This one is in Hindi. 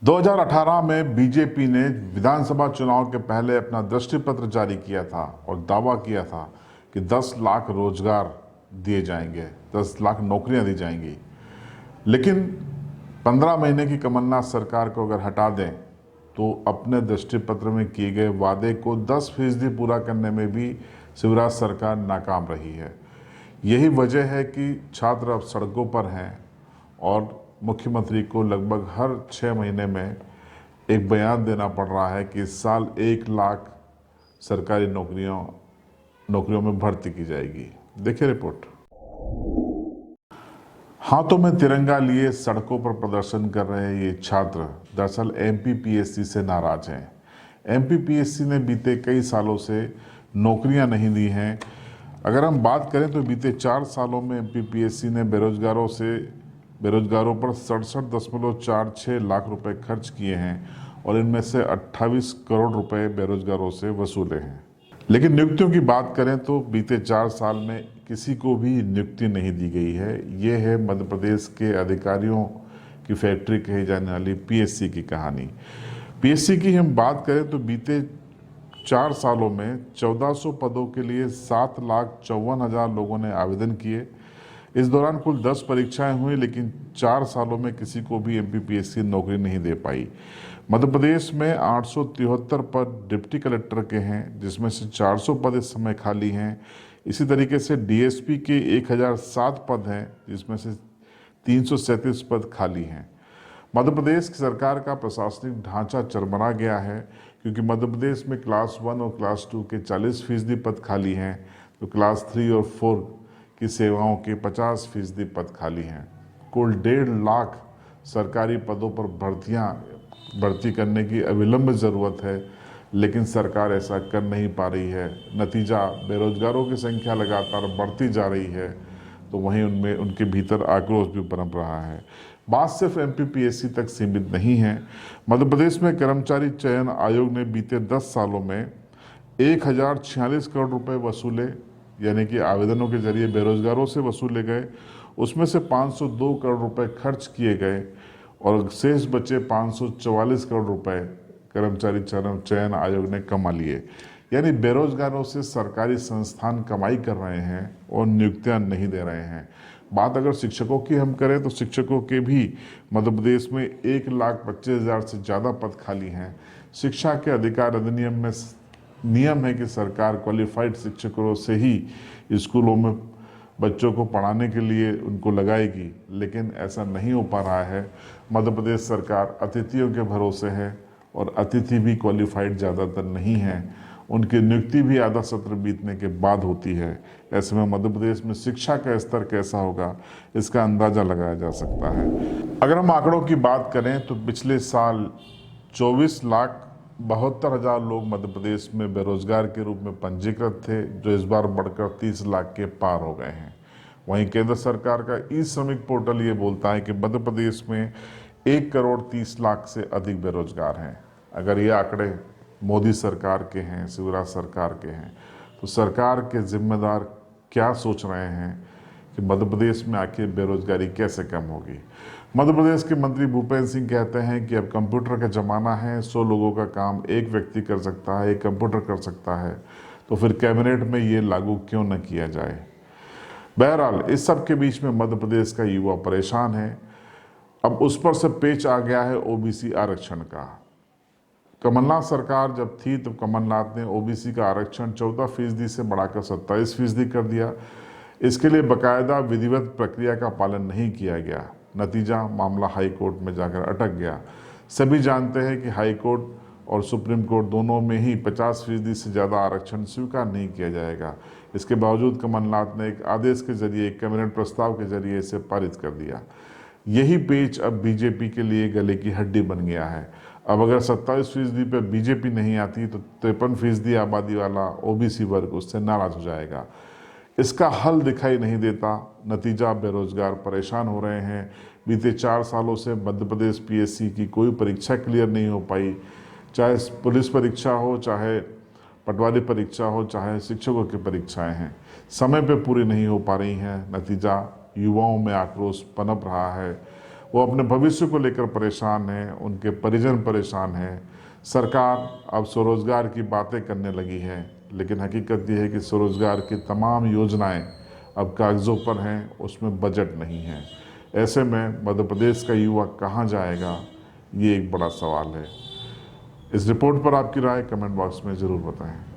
2018 में बीजेपी ने विधानसभा चुनाव के पहले अपना दृष्टि पत्र जारी किया था और दावा किया था कि 10 लाख रोजगार दिए जाएंगे, 10 लाख नौकरियां दी जाएंगी। लेकिन 15 महीने की कमलनाथ सरकार को अगर हटा दें तो अपने दृष्टि पत्र में किए गए वादे को 10% पूरा करने में भी शिवराज सरकार नाकाम रही है। यही वजह है कि छात्र अब सड़कों पर हैं और मुख्यमंत्री को लगभग हर 6 महीने में एक बयान देना पड़ रहा है कि इस साल 1 लाख सरकारी नौकरियों में भर्ती की जाएगी। देखिए रिपोर्ट। हाथों में तिरंगा लिए सड़कों पर प्रदर्शन कर रहे ये छात्र दरअसल एमपीपीएससी से नाराज हैं। एमपीपीएससी ने बीते कई सालों से नौकरियां नहीं दी हैं। अगर हम बात करें तो बीते 4 सालों में एमपीपीएससी ने बेरोजगारों पर 67.46 लाख रुपए खर्च किए हैं और इनमें से 28 करोड़ रुपए बेरोजगारों से वसूले हैं। लेकिन नियुक्तियों की बात करें तो बीते 4 साल में किसी को भी नियुक्ति नहीं दी गई है। ये है मध्य प्रदेश के अधिकारियों की फैक्ट्री कही जाने वाली पीएससी की कहानी। पीएससी की हम बात करें तो बीते 4 सालों में 1400 पदों के लिए 7,54,000 लोगों ने आवेदन किए। इस दौरान कुल 10 परीक्षाएं हुई, लेकिन 4 सालों में किसी को भी एमपीपीएससी नौकरी नहीं दे पाई। मध्य प्रदेश में 873 पद डिप्टी कलेक्टर के हैं, जिसमें से 400 पद इस समय खाली हैं। इसी तरीके से डीएसपी के 1007 पद हैं, जिसमें से 337 पद खाली हैं। मध्य प्रदेश की सरकार का प्रशासनिक ढांचा चरमरा गया है, क्योंकि मध्य प्रदेश में क्लास 1 और क्लास 2 के 40% पद खाली हैं, तो क्लास 3 और 4 की सेवाओं के 50% पद खाली हैं। कुल 1.5 लाख सरकारी पदों पर भर्ती करने की अविलंब ज़रूरत है, लेकिन सरकार ऐसा कर नहीं पा रही है। नतीजा, बेरोजगारों की संख्या लगातार बढ़ती जा रही है, तो वहीं उनके भीतर आक्रोश भी पनप रहा है। बात सिर्फ एमपीपीएससी तक सीमित नहीं है। मध्य प्रदेश में कर्मचारी चयन आयोग ने बीते 10 सालों में 1046 करोड़ रुपए वसूले, यानी कि आवेदनों के जरिए बेरोजगारों से वसूले गए। उसमें से 502 करोड़ रुपए खर्च किए गए और शेष बचे 544 करोड़ रुपए कर्मचारी चयन आयोग ने कमा लिए। यानी बेरोजगारों से सरकारी संस्थान कमाई कर रहे हैं और नियुक्तियां नहीं दे रहे हैं। बात अगर शिक्षकों की हम करें तो शिक्षकों के भी मध्य प्रदेश में 1,25,000 से ज़्यादा पद खाली हैं। शिक्षा के अधिकार अधिनियम में नियम है कि सरकार क्वालिफाइड शिक्षकों से ही स्कूलों में बच्चों को पढ़ाने के लिए उनको लगाएगी, लेकिन ऐसा नहीं हो पा रहा है। मध्य प्रदेश सरकार अतिथियों के भरोसे है और अतिथि भी क्वालिफाइड ज़्यादातर नहीं हैं। उनकी नियुक्ति भी आधा सत्र बीतने के बाद होती है। ऐसे में मध्य प्रदेश में शिक्षा का स्तर कैसा होगा, इसका अंदाज़ा लगाया जा सकता है। अगर हम आंकड़ों की बात करें तो पिछले साल 24,72,000 लोग मध्य प्रदेश में बेरोजगार के रूप में पंजीकृत थे, जो इस बार बढ़कर 30 लाख के पार हो गए हैं। वहीं केंद्र सरकार का ई श्रमिक पोर्टल ये बोलता है कि मध्य प्रदेश में 1,30,00,000 से अधिक बेरोजगार हैं। अगर ये आंकड़े मोदी सरकार के हैं, शिवराज सरकार के हैं, तो सरकार के जिम्मेदार क्या सोच रहे हैं कि मध्य प्रदेश में आखिर बेरोजगारी कैसे कम होगी। मध्य प्रदेश के मंत्री भूपेंद्र सिंह कहते हैं कि अब कंप्यूटर का ज़माना है, 100 लोगों का काम एक व्यक्ति कर सकता है, एक कंप्यूटर कर सकता है, तो फिर कैबिनेट में ये लागू क्यों न किया जाए। बहरहाल इस सब के बीच में मध्य प्रदेश का युवा परेशान है। अब उस पर से पेच आ गया है ओबीसी आरक्षण का। कमलनाथ सरकार जब थी तो कमलनाथ ने ओबीसी का आरक्षण 14% से बढ़ाकर 27% कर दिया। इसके लिए बकायदा विधिवत प्रक्रिया का पालन नहीं किया गया। नतीजा, मामला हाई कोर्ट में जाकर अटक गया। सभी जानते हैं कि हाई कोर्ट और सुप्रीम कोर्ट दोनों में ही 50% से ज़्यादा आरक्षण स्वीकार नहीं किया जाएगा। इसके बावजूद कमलनाथ ने एक आदेश के जरिए, एक कैबिनेट प्रस्ताव के जरिए इसे पारित कर दिया। यही पेच अब बीजेपी के लिए गले की हड्डी बन गया है। अब अगर 27% पर बीजेपी नहीं आती तो 53% आबादी वाला ओबीसी वर्ग उससे नाराज हो जाएगा। इसका हल दिखाई नहीं देता। नतीजा, बेरोजगार परेशान हो रहे हैं। बीते 4 सालों से मध्य प्रदेश पीएससी की कोई परीक्षा क्लियर नहीं हो पाई, चाहे पुलिस परीक्षा हो, चाहे पटवारी परीक्षा हो, चाहे शिक्षकों की परीक्षाएं हैं, समय पे पूरी नहीं हो पा रही हैं। नतीजा, युवाओं में आक्रोश पनप रहा है। वो अपने भविष्य को लेकर परेशान हैं, उनके परिजन परेशान हैं। सरकार अब स्वरोजगार की बातें करने लगी है, लेकिन हकीकत ये है कि स्वरोजगार की तमाम योजनाएं अब कागज़ों पर हैं, उसमें बजट नहीं है। ऐसे में मध्य प्रदेश का युवा कहाँ जाएगा, ये एक बड़ा सवाल है। इस रिपोर्ट पर आपकी राय कमेंट बॉक्स में ज़रूर बताएं।